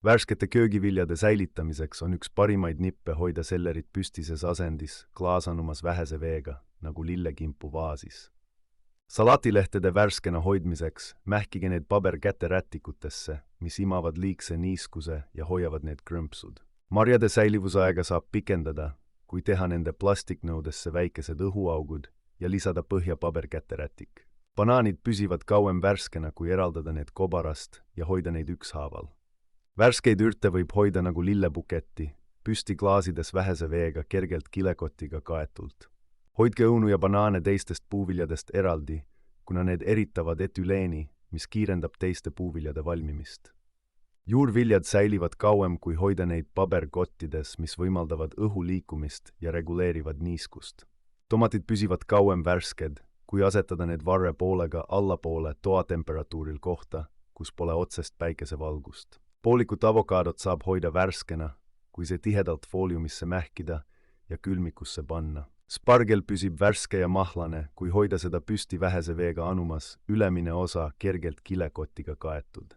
Värskete köögiviljade säilitamiseks on üks parimaid nippe hoida sellerit püstises asendis klaasanumas vähese veega, nagu lillekimpu vaasis. Salatilehtede värskena hoidmiseks mähkige need paberkäterätikutesse, mis imavad liigse niiskuse ja hoiavad need krõmpsud. Marjade säilivusaega saab pikendada, kui teha nende plastiknõudesse väikesed õhuaugud ja lisada põhja paberkäterätik. Banaanid püsivad kauem värskena, kui eraldada need kobarast ja hoida neid ükshaaval. Värskeid ürte võib hoida nagu lillebuketti, püsti klaasides vähese veega kergelt kilekotiga kaetult. Hoidke õunu ja banaane teistest puuviljadest eraldi, kuna need eritavad etüleeni, mis kiirendab teiste puuviljade valmimist. Juurviljad säilivad kauem, kui hoida neid paberkottides, mis võimaldavad õhu liikumist ja reguleerivad niiskust. Tomatid püsivad kauem värsked, kui asetada need varre poolega allapoole toatemperatuuril kohta, kus pole otsest päikesevalgust. Poolikut avokaadot saab hoida värskena, kui see tihedalt fooliumisse mähkida ja külmikusse panna. Spargel püsib värske ja mahlane, kui hoida seda püsti vähese veega anumas, ülemine osa kergelt kilekotiga kaetud.